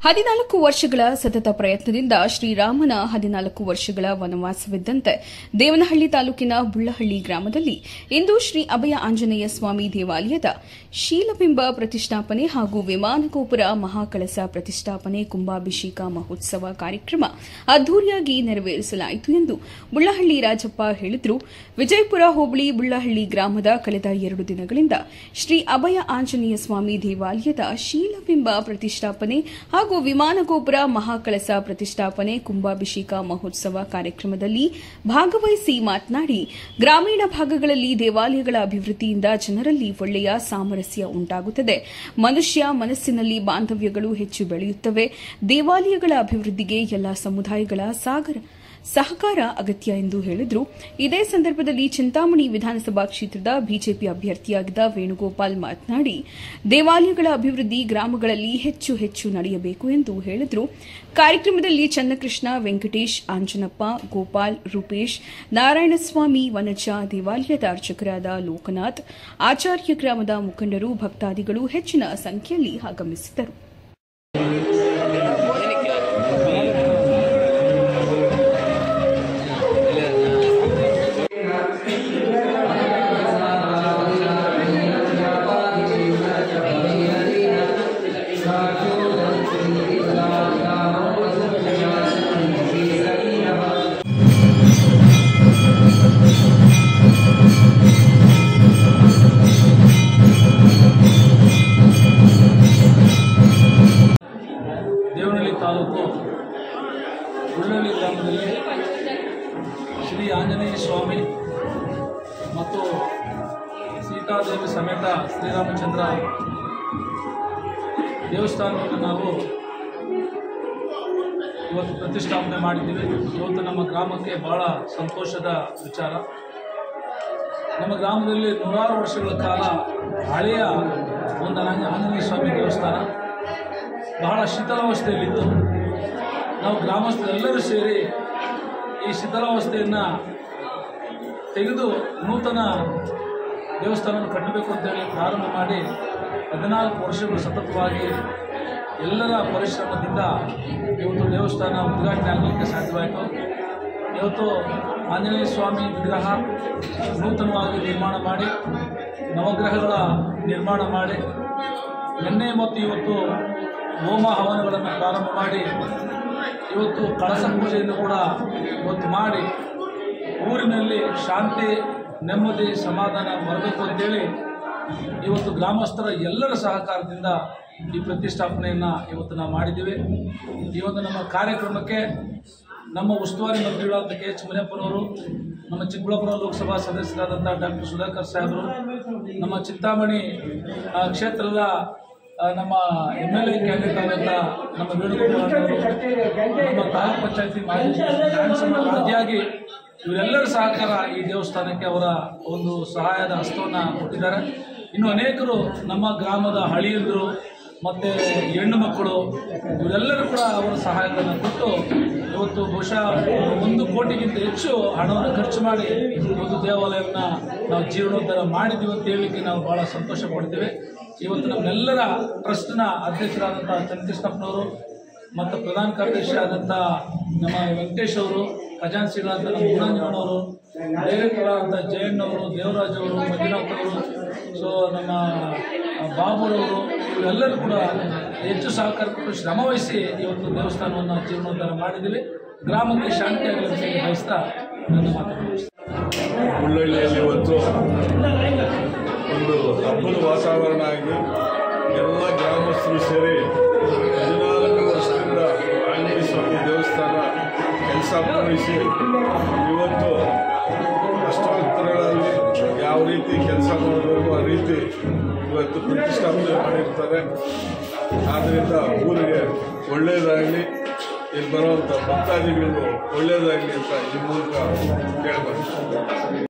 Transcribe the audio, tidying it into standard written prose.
14 ವರ್ಷಗಳ ಸತತ ಪ್ರಯತ್ನದಿಂದ ಶ್ರೀರಾಮನ 14 ವರ್ಷಗಳ ವನವಾಸವಿದ್ದಂತೆ ದೇವನಹಳ್ಳಿ ತಾಲೂಕಿನ ಬುಳ್ಳಹಳ್ಳಿ ಗ್ರಾಮದಲ್ಲಿ ಇಂದು ಶ್ರೀ ಅಭಯ ಆಂಜನೇಯ ಸ್ವಾಮಿ ದೇವಾಲಯದ ಶೀಲಬಿಂಬ ಪ್ರತಿಷ್ಠಾಪನೆ ಹಾಗೂ ವಿಮಾನಗೋಪುರ ಮಹಾಕಳಸ ಪ್ರತಿಷ್ಠಾಪನೆ ಕುಂಭಾಭಿಷೇಕ ಮಹೋತ್ಸವ ಕಾರ್ಯಕ್ರಮ ಅದ್ದೂರಿಯಾಗಿ ನೆರವೇರಿಸಲಾಯಿತು ಎಂದು ಬುಳ್ಳಹಳ್ಳಿ ರಾಜಪ್ಪ ಹೇಳಿದರು. ವಿಜಯಪುರ ಹೋಬಳಿ ಬುಳ್ಳಹಳ್ಳಿ ಗ್ರಾಮದ ಕಳೆದ 2 ದಿನಗಳಿಂದ ಶ್ರೀ ಅಭಯ ಆಂಜನೇಯ ಸ್ವಾಮಿ ದೇವಾಲಯದ ಶೀಲಬಿಂಬ ಪ್ರತಿಷ್ಠಾಪನೆ ಹಾಗೂ ವಿಮಾನಗೋಪುರ ಮಹಾಕಳಸ ಪ್ರತಿಷ್ಠಾಪನೆ ಕುಂಭಾಭಿಷೇಕ ಮಹೋತ್ಸವ ಕಾರ್ಯಕ್ರಮದಲ್ಲಿ ಭಾಗವಹಿಸಿ ಮಾತನಾಡಿ, ಗ್ರಾಮೀಣ ಭಾಗಗಳಲ್ಲಿ ದೇವಾಲಯಗಳ ಅಭಿವೃದ್ಧಿಯಿಂದ ಜನರಲ್ಲಿ ಒಳ್ಳೆಯ ಸಾಮರಸ್ಯ ಉಂಟಾಗುತ್ತದೆ. ಮನುಷ್ಯ ಮನಸ್ಸಿನಲ್ಲಿ ಬಾಂಧವ್ಯಗಳು ಹೆಚ್ಚು ಬೆಳೆಯುತ್ತವೆ. ದೇವಾಲಯಗಳ ಅಭಿವೃದ್ಧಿಗೆ ಎಲ್ಲ ಸಮುದಾಯಗಳ ಸಹಕಾರ ಅಗತ್ಯ ಎಂದು ಹೇಳಿದರು. ಇದೇ ಸಂದರ್ಭದಲ್ಲಿ ಚಿಂತಾಮಣಿ ವಿಧಾನಸಭಾ ಕ್ಷೇತ್ರದ ಬಿಜೆಪಿ ಅಭ್ಯರ್ಥಿಯಾಗಿದ್ದ ವೇಣುಗೋಪಾಲ್ ಮಾತನಾಡಿ, ದೇವಾಲಯಗಳ ಅಭಿವೃದ್ಧಿ ಗ್ರಾಮಗಳಲ್ಲಿ ಹೆಚ್ಚು ಹೆಚ್ಚು ನಡೆಯಬೇಕು ಎಂದು ಹೇಳಿದರು. ಕಾರ್ಯಕ್ರಮದಲ್ಲಿ ಚನ್ನಕೃಷ್ಣ, ವೆಂಕಟೇಶ್, ಆಂಜನಪ್ಪ, ಗೋಪಾಲ್, ರೂಪೇಶ್, ನಾರಾಯಣಸ್ವಾಮಿ, ವನಜ, ದೇವಾಲಯದ ಅರ್ಚಕರಾದ ಲೋಕನಾಥ್, ಆಚಾರ್ಯ ಗ್ರಾಮದ ಮುಖಂಡರು, ಭಕ್ತಾದಿಗಳು ಹೆಚ್ಚಿನ ಸಂಖ್ಯೆಯಲ್ಲಿ ಆಗಮಿಸಿದ್ದರು. ದೇವನಹಳ್ಳಿ ತಾಲೂಕು ಬುಳ್ಳಹಳ್ಳಿ ಗ್ರಾಮದಲ್ಲಿ ಶ್ರೀ ಆಂಜನೇಯ ಸ್ವಾಮಿ ಮತ್ತು ಸೀತಾದೇವಿ ಸಮೇತ ಶ್ರೀರಾಮಚಂದ್ರ ದೇವಸ್ಥಾನವನ್ನು ನಾವು ಇವತ್ತು ಪ್ರತಿಷ್ಠಾಪನೆ ಮಾಡಿದ್ದೀವಿ. ಇವತ್ತು ನಮ್ಮ ಗ್ರಾಮಕ್ಕೆ ಬಹಳ ಸಂತೋಷದ ವಿಚಾರ. ನಮ್ಮ ಗ್ರಾಮದಲ್ಲಿ 100 ವರ್ಷಗಳ ಕಾಲ ಹಳೆಯ ಒಂದು ಆಂಜನೇಯ ಸ್ವಾಮಿ ದೇವಸ್ಥಾನ ಬಹಳ ಶಿಥಿಲಾವಸ್ಥೆಯಲ್ಲಿತ್ತು. ನಾವು ಗ್ರಾಮಸ್ಥರೆಲ್ಲರೂ ಸೇರಿ ಈ ಶಿಥಿಲಾವಸ್ಥೆಯನ್ನು ತೆಗೆದು ನೂತನ ದೇವಸ್ಥಾನವನ್ನು ಕಟ್ಟಬೇಕು ಅಂತೇಳಿ ಪ್ರಾರಂಭ ಮಾಡಿ 14 ವರ್ಷಗಳು ಸತತವಾಗಿ ಎಲ್ಲರ ಪರಿಶ್ರಮದಿಂದ ಇವತ್ತು ದೇವಸ್ಥಾನ ಉದ್ಘಾಟನೆ ಆಗಲಿಕ್ಕೆ ಸಾಧ್ಯವಾಯಿತು. ಇವತ್ತು ಆಂಜನೇಯ ಸ್ವಾಮಿ ವಿಗ್ರಹ ನೂತನವಾಗಿ ನಿರ್ಮಾಣ ಮಾಡಿ, ನವಗ್ರಹಗಳ ನಿರ್ಮಾಣ ಮಾಡಿ, ನಿನ್ನೆ ಮತ್ತು ಇವತ್ತು ಹೋಮ ಹವನಗಳನ್ನು ಪ್ರಾರಂಭ ಮಾಡಿ, ಇವತ್ತು ಕಳಸ ಪೂಜೆಯನ್ನು ಕೂಡ ಇವತ್ತು ಮಾಡಿ ಊರಿನಲ್ಲಿ ಶಾಂತಿ, ನೆಮ್ಮದಿ, ಸಮಾಧಾನ ಬರಬೇಕು ಅಂತೇಳಿ ಇವತ್ತು ಗ್ರಾಮಸ್ಥರ ಎಲ್ಲರ ಸಹಕಾರದಿಂದ ಈ ಪ್ರತಿಷ್ಠಾಪನೆಯನ್ನು ಇವತ್ತು ನಾವು ಮಾಡಿದ್ದೀವಿ. ಈ ಒಂದು ನಮ್ಮ ಕಾರ್ಯಕ್ರಮಕ್ಕೆ ನಮ್ಮ ಉಸ್ತುವಾರಿ ಮಂತ್ರಿಗಳಾದ ಕೆ.ಎಚ್. ಮುನಿಯಪ್ಪನವರು, ನಮ್ಮ ಚಿಕ್ಕಬಳ್ಳಾಪುರ ಲೋಕಸಭಾ ಸದಸ್ಯರಾದಂಥ ಡಾಕ್ಟರ್ ಸುಧಾಕರ್ ಸಾಹೇಬರು, ನಮ್ಮ ಚಿಂತಾಮಣಿ ಕ್ಷೇತ್ರದ ನಮ್ಮ MLA ಕ್ಯಾಂಡಿಡೇಟ್ ಆದಂಥ ನಮ್ಮ ವೇಣುಗೋಪಾಲ್ ಅವರು, ನಮ್ಮ ತಾಲೂಕು ಪಂಚಾಯತಿ ಮಾಜಿಯಾಗಿ ಇವರೆಲ್ಲರ ಸಹಕಾರ ಈ ದೇವಸ್ಥಾನಕ್ಕೆ ಅವರ ಒಂದು ಸಹಾಯದ ಹಸ್ತವನ್ನು ಕೊಟ್ಟಿದ್ದಾರೆ. ಇನ್ನು ಅನೇಕರು ನಮ್ಮ ಗ್ರಾಮದ ಹಳಿಯಂದರು ಮತ್ತು ಹೆಣ್ಣು ಮಕ್ಕಳು ಇವರೆಲ್ಲರೂ ಕೂಡ ಅವರ ಸಹಾಯವನ್ನು ಕೊಟ್ಟು ಇವತ್ತು ಬಹುಶಃ 1 ಕೋಟಿಗಿಂತ ಹೆಚ್ಚು ಹಣವನ್ನು ಖರ್ಚು ಮಾಡಿ ಇವತ್ತು ದೇವಾಲಯವನ್ನು ನಾವು ಜೀರ್ಣೋದ್ಧಾರ ಮಾಡಿದ್ದೀವಿ ಅಂತ ಹೇಳಲಿಕ್ಕೆ ನಾವು ಭಾಳ ಸಂತೋಷ ಪಡ್ತೀವಿ. ಇವತ್ತು ನಮ್ಮೆಲ್ಲರ ಟ್ರಸ್ಟ್ನ ಅಧ್ಯಕ್ಷರಾದಂಥ ಚನ್ನಕೃಷ್ಣಪ್ಪನವರು ಮತ್ತು ಪ್ರಧಾನ ಕಾರ್ಯದರ್ಶಿ ಆದಂಥ ನಮ್ಮ ವೆಂಕಟೇಶ್ ಅವರು, ಖಜಾನ್ಸಿಗಳಾದಂಥ ನಮ್ಮ ಗುಣಾಂಜನವರು, ಡೈರೆಕ್ಟರ್ ಆದಂಥ ಜಯಣ್ಣವರು, ದೇವರಾಜ್ ಅವರು, ಮಂಜುನಾಥ್ ಅವರು, ಸೊ ನಮ್ಮ ಬಾಬುರವರು, ಇವರೆಲ್ಲರೂ ಕೂಡ ಹೆಚ್ಚು ಸಹಕಾರ ಕೊಟ್ಟು ಶ್ರಮವಹಿಸಿ ಇವತ್ತು ದೇವಸ್ಥಾನವನ್ನು ಜೀರ್ಣೋದ್ಧಾರ ಮಾಡಿದ್ದೀವಿ. ಗ್ರಾಮಕ್ಕೆ ಶಾಂತಿಯಾಗಲಿ ಅಂತ ಬಯಸ್ತಾ ನನ್ನ ಮಾತನ್ನು ಬುಳ್ಳಹಳ್ಳಿಯಲ್ಲಿ ಇವತ್ತು ಒಂದು ಹಬ್ಬದ ವಾತಾವರಣ ಆಗಿ ಎಲ್ಲ ಗ್ರಾಮಸ್ಥರು ಸೇರಿ 14 ವರ್ಷದಿಂದ ಆಂಜನೇಯ ಸ್ವಾಮಿ ದೇವಸ್ಥಾನ ಕೆಲಸ ಪೂರೈಸಿ ಇವತ್ತು ಕಷ್ಟೋತ್ತರಗಳಲ್ಲಿ ಯಾವ ರೀತಿ ಕೆಲಸ ಮಾಡಬೇಕು ಆ ರೀತಿ ಇವತ್ತು ಪ್ರತಿಷ್ಠಾಪನೆ ಮಾಡಿರ್ತಾರೆ. ಆದ್ದರಿಂದ ಊರಿಗೆ ಒಳ್ಳೆಯದಾಗಲಿ, ಇಲ್ಲಿ ಬರುವಂಥ ಭಕ್ತಾದಿಗಳಿಗೂ ಒಳ್ಳೆಯದಾಗಲಿ ಅಂತ ಈ ಮೂಲಕ ಕೇಳಬಾರ್ದು.